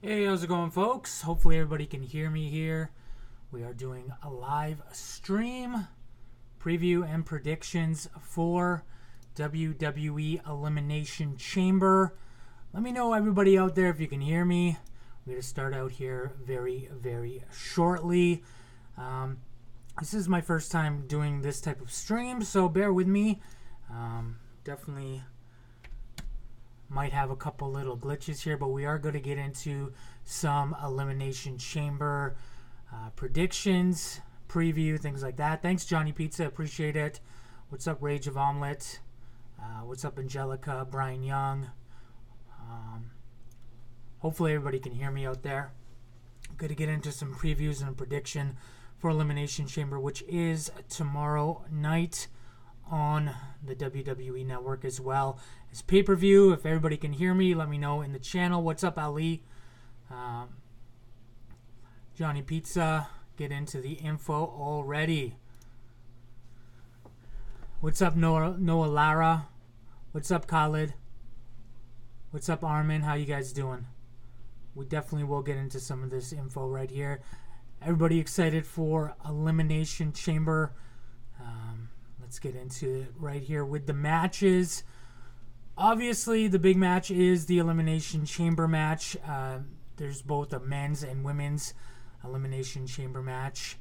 Hey, how's it going, folks? Hopefully everybody can hear me here. We are doing a live stream preview and predictions for WWE Elimination Chamber. Let me know, everybody out there, if you can hear me. We're going to start out here very, very shortly. This is my first time doing this type of stream, so bear with me. Definitely might have a couple little glitches here, but we are going to get into some Elimination Chamber predictions, preview, things like that. Thanks, Johnny Pizza. Appreciate it. What's up, Rage of Omelette? What's up, Angelica? Brian Young? Hopefully everybody can hear me out there. I'm going to get into some previews and a prediction for Elimination Chamber, which is tomorrow night on the WWE Network, as well as pay-per-view. If everybody can hear me, let me know in the channel. What's up, Ali? Johnny Pizza, get into the info already. What's up, Noah Lara? What's up, Khalid? What's up, Armin? How you guys doing? We definitely will get into some of this info right here. Everybody excited for Elimination Chamber? Let's get into it right here with the matches. Obviously, the big match is the Elimination Chamber match. There's both a men's and women's Elimination Chamber match.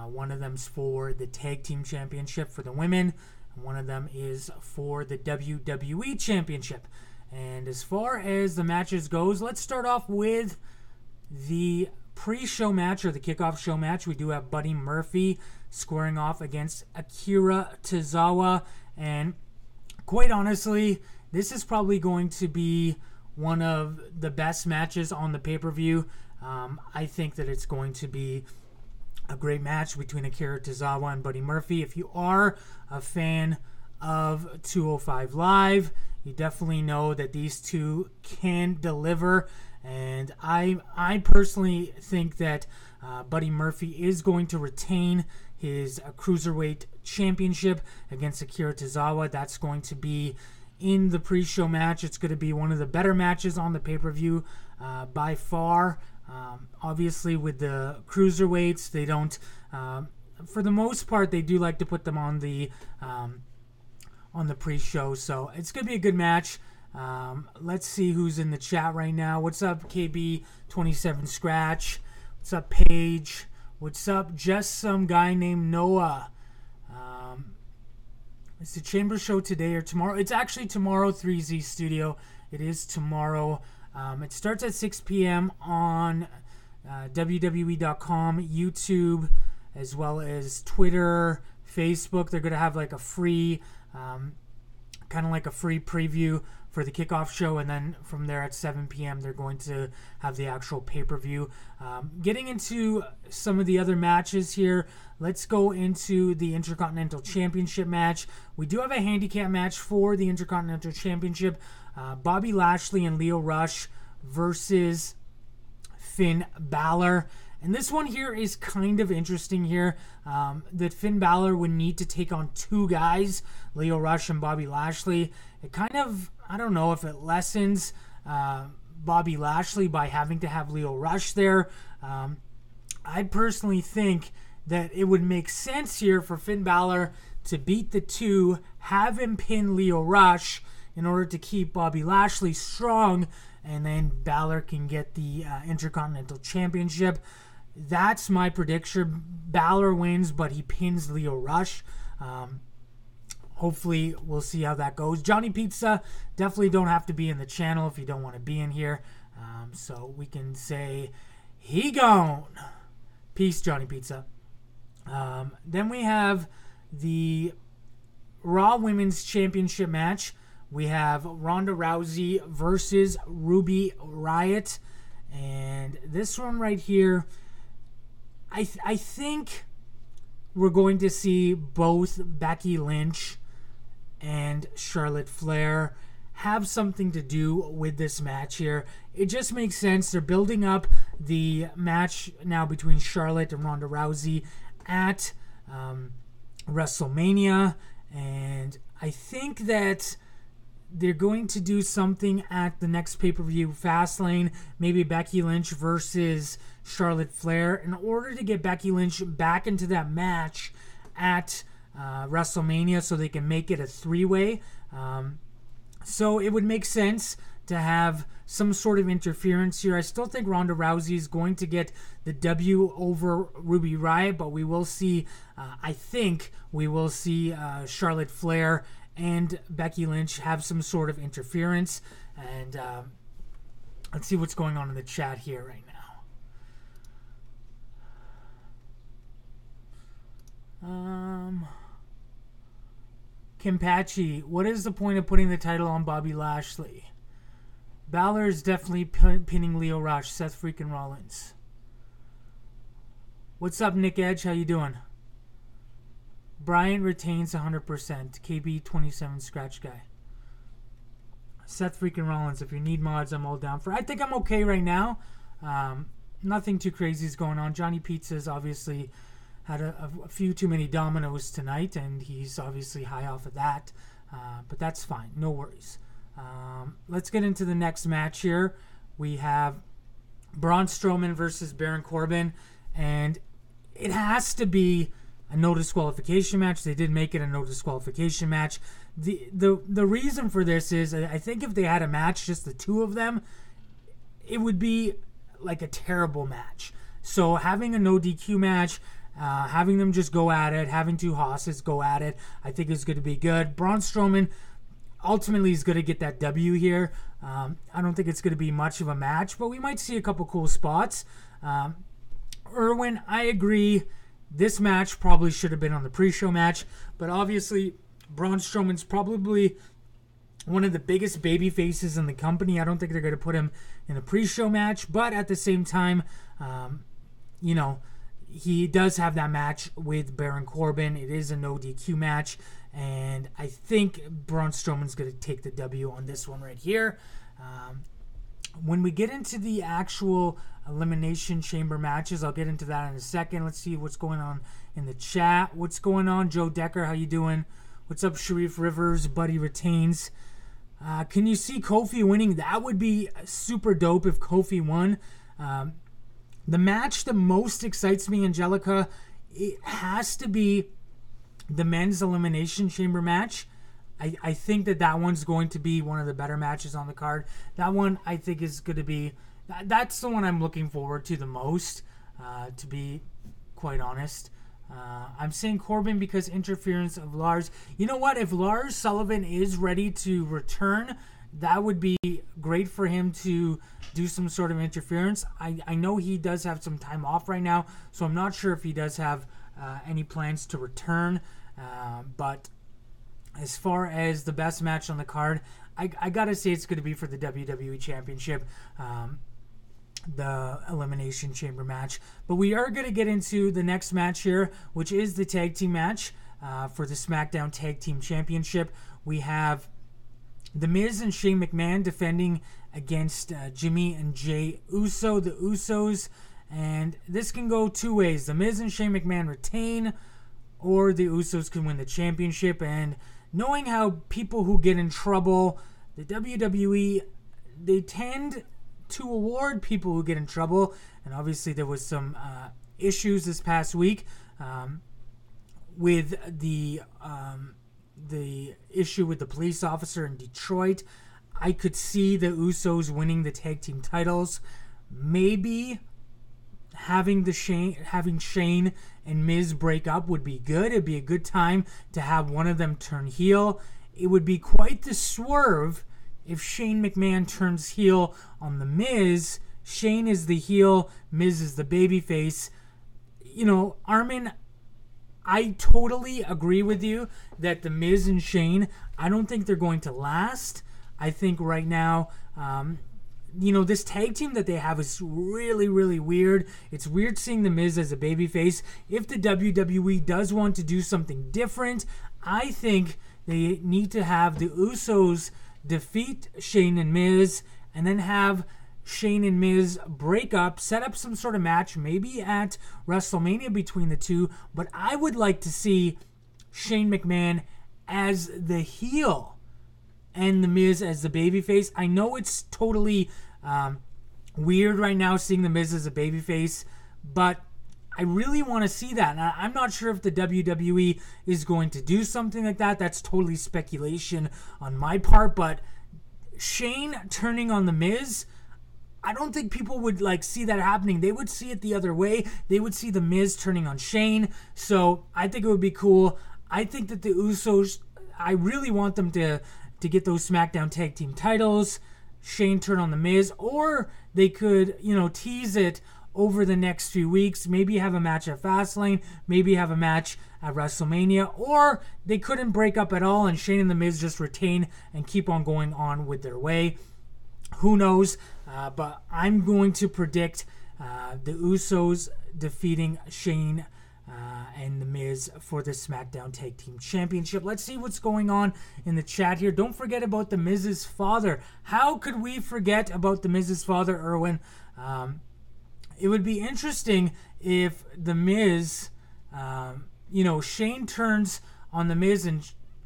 One of them's for the Tag Team Championship for the women, and one of them is for the WWE Championship. And as far as the matches goes, let's start off with the pre-show match, or the kickoff show match. We do have Buddy Murphy squaring off against Akira Tozawa, and quite honestly, this is probably going to be one of the best matches on the pay-per-view. I think that it's going to be a great match between Akira Tozawa and Buddy Murphy. If you are a fan of 205 Live, you definitely know that these two can deliver. And I personally think that Buddy Murphy is going to retain his Cruiserweight Championship against Akira Tozawa. That's going to be in the pre-show match. It's going to be one of the better matches on the pay-per-view by far. Obviously, with the Cruiserweights, they don't, for the most part, they do like to put them on the pre-show. So it's going to be a good match. Let's see who's in the chat right now. What's up, KB27 Scratch? What's up, Paige? What's up, just some guy named Noah? Is the Chamber show today or tomorrow? It's actually tomorrow, 3Z Studio. It is tomorrow. It starts at 6 p.m. on WWE.com, YouTube, as well as Twitter, Facebook. They're going to have like a free, kind of like a free preview for the kickoff show, and then from there at 7 p.m. they're going to have the actual pay-per-view. Getting into some of the other matches here, let's go into the Intercontinental Championship match. We do have a handicap match for the Intercontinental Championship. Bobby Lashley and Lio Rush versus Finn Balor. And this one here is kind of interesting here, that Finn Balor would need to take on two guys, Lio Rush and Bobby Lashley. It kind of, I don't know if it lessens Bobby Lashley by having to have Lio Rush there. I personally think that it would make sense here for Finn Balor to beat the two, have him pin Lio Rush in order to keep Bobby Lashley strong, and then Balor can get the Intercontinental Championship. That's my prediction. Balor wins, but he pins Lio Rush. Hopefully, we'll see how that goes. Johnny Pizza, definitely don't have to be in the channel if you don't want to be in here. So we can say, he gone. Peace, Johnny Pizza. Then we have the Raw Women's Championship match. We have Ronda Rousey versus Ruby Riott. And this one right here, I think we're going to see both Becky Lynch and Charlotte Flair have something to do with this match here. It just makes sense. They're building up the match now between Charlotte and Ronda Rousey at WrestleMania. And I think that they're going to do something at the next pay-per-view, Fastlane, maybe Becky Lynch versus Charlotte Flair, in order to get Becky Lynch back into that match at WrestleMania so they can make it a three-way. So it would make sense to have some sort of interference here. I still think Ronda Rousey is going to get the W over Ruby Riott, but we will see, I think we will see Charlotte Flair and Becky Lynch have some sort of interference. And let's see what's going on in the chat here right now. Kim Patchy, what is the point of putting the title on Bobby Lashley? Balor is definitely pinning Lio Rush, Seth freaking Rollins. What's up, Nick Edge? How you doing? Bryant retains 100%. KB27 scratch guy. Seth freaking Rollins. If you need mods, I'm all down for. I think I'm okay right now. Nothing too crazy is going on. Johnny Pizza's obviously had a few too many dominoes tonight, and he's obviously high off of that. But that's fine. No worries. Let's get into the next match here. We have Braun Strowman versus Baron Corbin, and it has to be a no disqualification match. They did make it a no disqualification match. The reason for this is, I think if they had a match, just the two of them, it would be like a terrible match. So having a no DQ match, having them just go at it, having two hosses go at it, I think is going to be good. Braun Strowman ultimately is going to get that W here. I don't think it's going to be much of a match, but we might see a couple cool spots. Erwin, I agree. This match probably should have been on the pre-show match, but obviously Braun Strowman's probably one of the biggest baby faces in the company. I don't think they're going to put him in a pre-show match, but at the same time, he does have that match with Baron Corbin. It is a no DQ match, and I think Braun Strowman's going to take the W on this one right here. When we get into the actual Elimination Chamber matches, I'll get into that in a second. Let's see what's going on in the chat. What's going on, Joe Decker? How you doing? What's up, Sharif Rivers? Buddy retains. Can you see Kofi winning? That would be super dope if Kofi won. The match that most excites me, Angelica, it has to be the men's Elimination Chamber match. I think that one's going to be one of the better matches on the card. That one, I think, is going to be... That's the one I'm looking forward to the most, to be quite honest. I'm saying Corbin because interference of Lars. You know what? If Lars Sullivan is ready to return, that would be great for him to do some sort of interference. I know he does have some time off right now, so I'm not sure if he does have any plans to return. But as far as the best match on the card, I gotta say it's going to be for the WWE Championship, the Elimination Chamber match. But we are going to get into the next match here, which is the tag team match for the SmackDown Tag Team Championship. We have The Miz and Shane McMahon defending against Jimmy and Jay Uso, the Usos. And this can go two ways. The Miz and Shane McMahon retain, or the Usos can win the championship. And knowing how people who get in trouble, the WWE, they tend to award people who get in trouble. And obviously there was some issues this past week with the issue with the police officer in Detroit. I could see the Usos winning the tag team titles. Maybe having Shane and Miz break up would be good. It'd be a good time to have one of them turn heel. It would be quite the swerve if Shane McMahon turns heel on the Miz. Shane is the heel, Miz is the babyface. You know, Armin, I totally agree with you that the Miz and Shane, I don't think they're going to last. I think right now, this tag team that they have is really, really weird. It's weird seeing the Miz as a babyface. If the WWE does want to do something different, I think they need to have the Usos defeat Shane and Miz, and then have Shane and Miz break up, set up some sort of match, maybe at WrestleMania between the two. But I would like to see Shane McMahon as the heel and The Miz as the babyface. I know it's totally weird right now seeing The Miz as a babyface, but I really want to see that. And I'm not sure if the WWE is going to do something like that. That's totally speculation on my part, but Shane turning on The Miz, I don't think people would see that happening. They would see it the other way. They would see The Miz turning on Shane. So I think it would be cool. I think that the Usos, I really want them to get those SmackDown Tag Team titles. Shane turn on The Miz, or they could, tease it over the next few weeks. Maybe have a match at Fastlane. Maybe have a match at WrestleMania. Or they couldn't break up at all and Shane and The Miz just retain and keep on going on with their way. Who knows? But I'm going to predict the Usos defeating Shane and The Miz for the SmackDown Tag Team Championship. Let's see what's going on in the chat here. Don't forget about The Miz's father. How could we forget about The Miz's father, Erwin? It would be interesting if The Miz, Shane turns on The Miz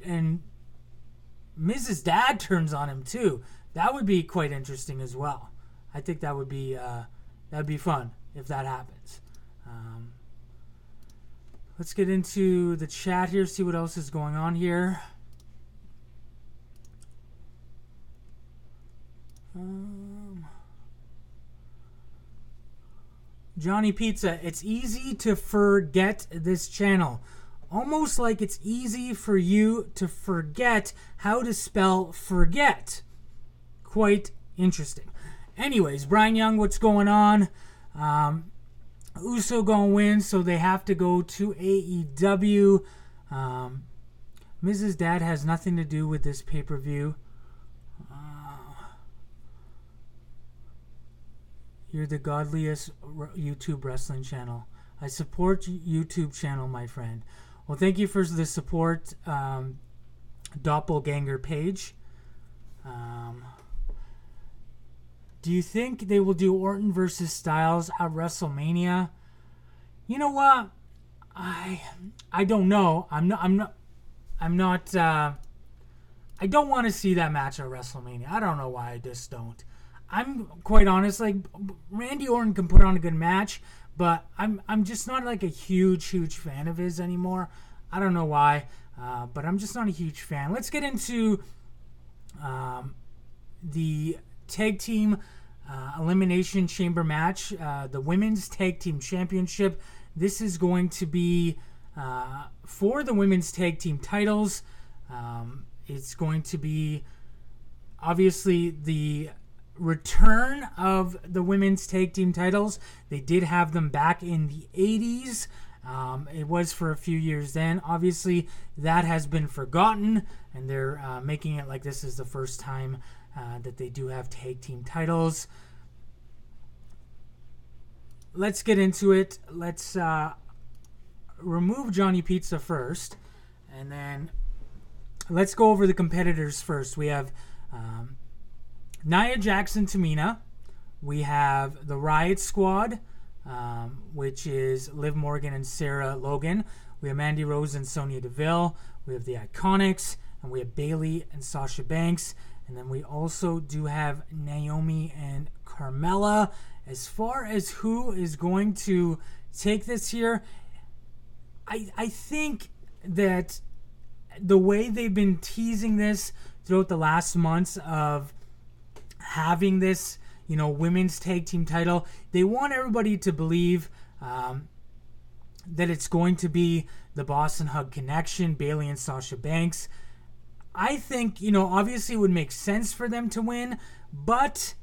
and Miz's dad turns on him too. That would be quite interesting as well. I think that would be fun if that happens. Let's get into the chat here, see what else is going on here. Johnny Pizza, it's easy to forget this channel. Almost like it's easy for you to forget how to spell forget. Quite interesting. Anyways, Brian Young, what's going on? Uso gonna win, so they have to go to AEW. Mrs. Dad has nothing to do with this pay-per-view. You're the godliest YouTube wrestling channel. I support YouTube channel, my friend. Well, thank you for the support, Doppelganger page. Do you think they will do Orton versus Styles at WrestleMania? You know what? I don't know. I don't want to see that match at WrestleMania. I don't know why. I just don't. I'm quite honest. Randy Orton can put on a good match, but I'm just not a huge fan of his anymore. I don't know why, but I'm just not a huge fan. Let's get into the tag team elimination chamber match, the women's tag team championship. This is going to be for the women's tag team titles. It's going to be obviously the return of the women's tag team titles. They did have them back in the 80s. It was for a few years then. Obviously, that has been forgotten, and they're making it like this is the first time that they do have tag team titles. Let's get into it. Let's remove Johnny Pizza first, and then let's go over the competitors first. We have Nia Jackson, Tamina. We have the Riot Squad, which is Liv Morgan and Sarah Logan. We have Mandy Rose and Sonya Deville. We have the Iconics, and we have Bayley and Sasha Banks. And then we also do have Naomi and Carmella. As far as who is going to take this here, I think that the way they've been teasing this throughout the last months of having this, women's tag team title, they want everybody to believe that it's going to be the Boston Hug Connection, Bayley and Sasha Banks. I think, obviously it would make sense for them to win, but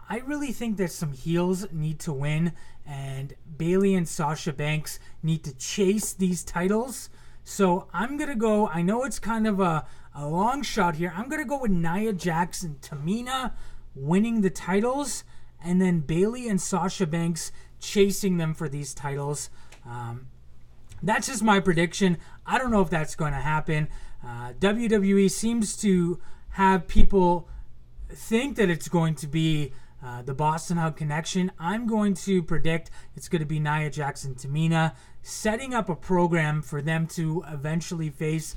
I really think that some heels need to win, and Bayley and Sasha Banks need to chase these titles. So I'm going to go, I know it's kind of a long shot here, I'm going to go with Nia Jax and Tamina winning the titles, and then Bayley and Sasha Banks chasing them for these titles. That's just my prediction. I don't know if that's going to happen. WWE seems to have people think that it's going to be the Boston Hug Connection. I'm going to predict it's going to be Nia Jax and Tamina, setting up a program for them to eventually face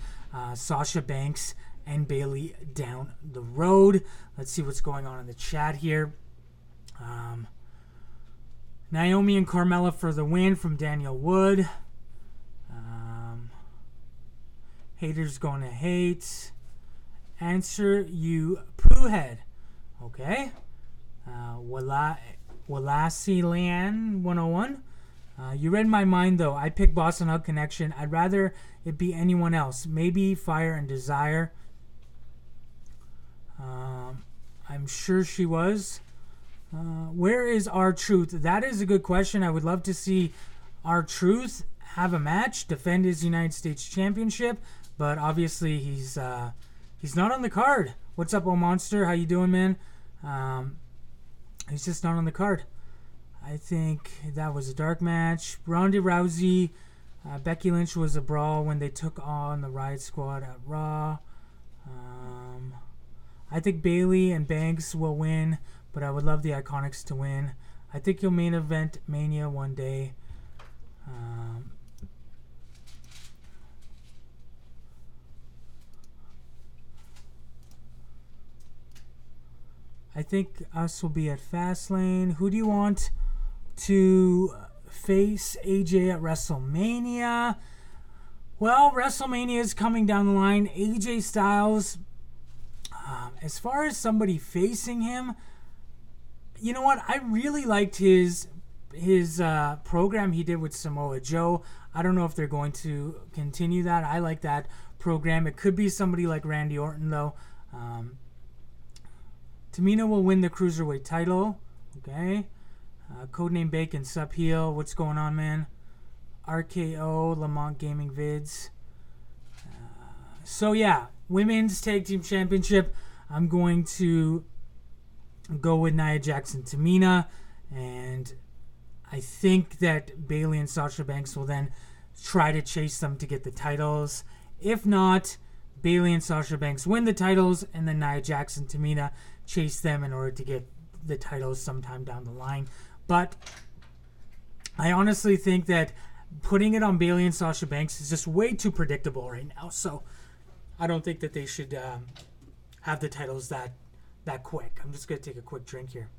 Sasha Banks and Bayley down the road. Let's see what's going on in the chat here. Naomi and Carmella for the win from Daniel Wood. Haters going to hate. Answer you poohead. Okay. Walassi Lian 101. You read my mind though. I picked Boston Hug Connection. I'd rather it be anyone else. Maybe Fire and Desire. I'm sure she was. Where is R-Truth? That is a good question. I would love to see R-Truth have a match, defend his United States Championship, but obviously he's not on the card. What's up, O Monster? How you doing, man? He's just not on the card. I think that was a dark match. Ronda Rousey, Becky Lynch was a brawl when they took on the Riot Squad at Raw. I think Bayley and Banks will win, but I would love the Iconics to win. I think you'll main event Mania one day. I think us will be at Fastlane. Who do you want to face AJ at WrestleMania? Well, WrestleMania is coming down the line. AJ Styles, as far as somebody facing him, you know what? I really liked his program he did with Samoa Joe. I don't know if they're going to continue that. I like that program. It could be somebody like Randy Orton, though. Tamina will win the Cruiserweight title. Okay. Codename Bacon, Sup Heel. What's going on, man? RKO, Lamont Gaming Vids. So, yeah. Women's Tag Team Championship. I'm going to go with Nia Jackson, Tamina. And I think that Bayley and Sasha Banks will then try to chase them to get the titles. If not, Bayley and Sasha Banks win the titles, and then Nia Jackson, Tamina chase them in order to get the titles sometime down the line. But I honestly think that putting it on Bayley and Sasha Banks is just way too predictable right now. So I don't think that they should have the titles that quick. I'm just going to take a quick drink here.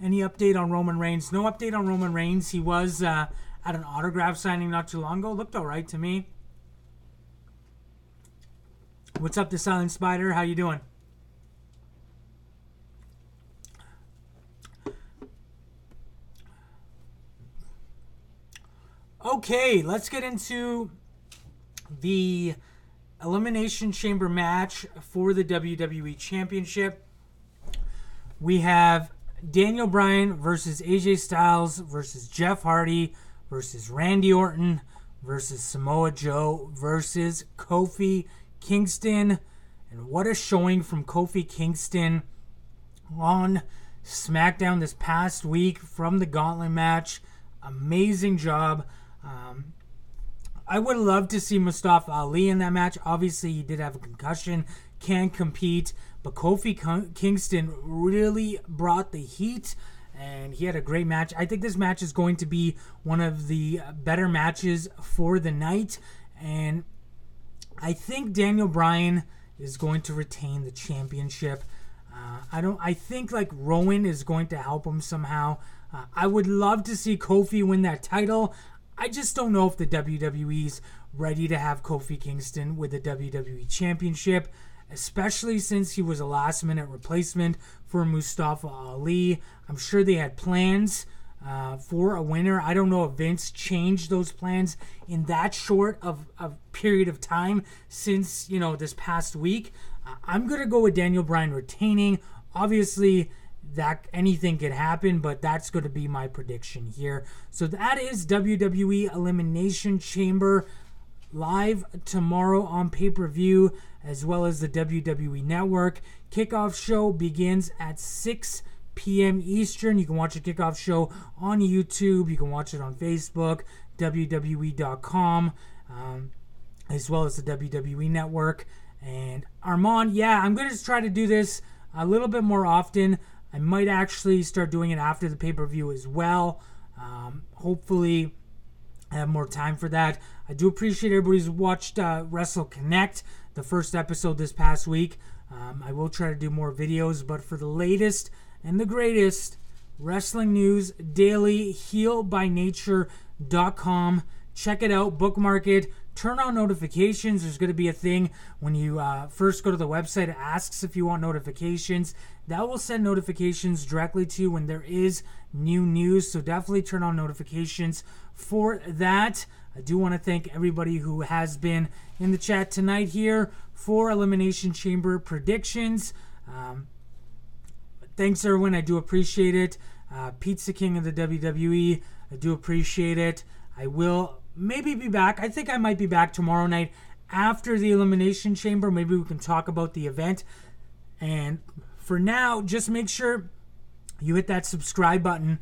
Any update on Roman Reigns? No update on Roman Reigns. He was at an autograph signing not too long ago. Looked all right to me. What's up, the Silent Spider? How you doing? Okay, let's get into the Elimination Chamber match for the WWE Championship. We have Daniel Bryan versus AJ Styles versus Jeff Hardy versus Randy Orton versus Samoa Joe versus Kofi Kingston. And what a showing from Kofi Kingston on SmackDown this past week from the Gauntlet match. Amazing job. I would love to see Mustafa Ali in that match. Obviously, he did have a concussion, can't compete, but Kofi Kingston really brought the heat, and he had a great match. I think this match is going to be one of the better matches for the night, and I think Daniel Bryan is going to retain the championship. I think like Rowan is going to help him somehow. I would love to see Kofi win that title. I just don't know if the WWE's ready to have Kofi Kingston with the WWE Championship, especially since he was a last-minute replacement for Mustafa Ali. I'm sure they had plans for a winner. I don't know if Vince changed those plans in that short of a period of time since, this past week. I'm going to go with Daniel Bryan retaining. Obviously, that anything could happen, but that's going to be my prediction here. So that is WWE Elimination Chamber live tomorrow on pay-per-view, as well as the WWE Network. Kickoff show begins at 6 p.m. Eastern. You can watch the kickoff show on YouTube. You can watch it on Facebook, WWE.com, as well as the WWE Network. And Armand, I'm going to try to do this a little bit more often. I might actually start doing it after the pay-per-view as well. Hopefully, I have more time for that. I do appreciate everybody who's watched Wrestle Connect, the first episode this past week. I will try to do more videos, but for the latest and the greatest wrestling news daily, heelbynature.com. Check it out, bookmark it, turn on notifications. There's going to be a thing when you first go to the website. It asks if you want notifications. That will send notifications directly to you when there is new news, so definitely turn on notifications for that. I do want to thank everybody who has been in the chat tonight here for Elimination Chamber predictions. Thanks, Erwin. I do appreciate it. Pizza King of the WWE, I do appreciate it. I will maybe be back. I think I might be back tomorrow night after the Elimination Chamber. Maybe we can talk about the event. And for now, just make sure you hit that subscribe button.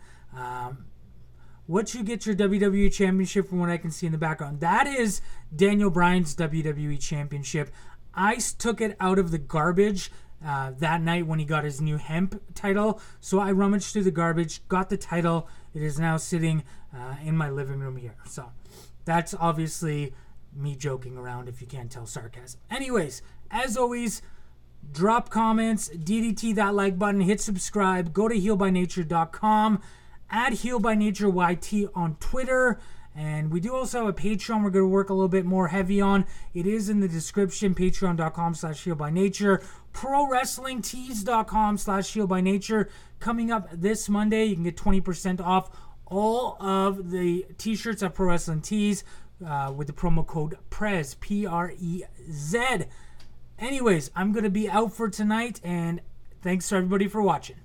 What you get your WWE Championship from what I can see in the background. That is Daniel Bryan's WWE Championship. I took it out of the garbage that night when he got his new hemp title. So I rummaged through the garbage, got the title. It is now sitting in my living room here. So that's obviously me joking around, if you can't tell sarcasm. Anyways, as always, drop comments, DDT that like button, hit subscribe, go to heelbynature.com, add heelbynatureYT on Twitter, and we do also have a Patreon we're going to work a little bit more heavy on. It is in the description, patreon.com/heelbynature, prowrestlingtees.com/heelbynature. Coming up this Monday, you can get 20% off all of the t-shirts at Pro Wrestling Tees with the promo code PREZ, P-R-E-Z. Anyways, I'm going to be out for tonight, and thanks to everybody for watching.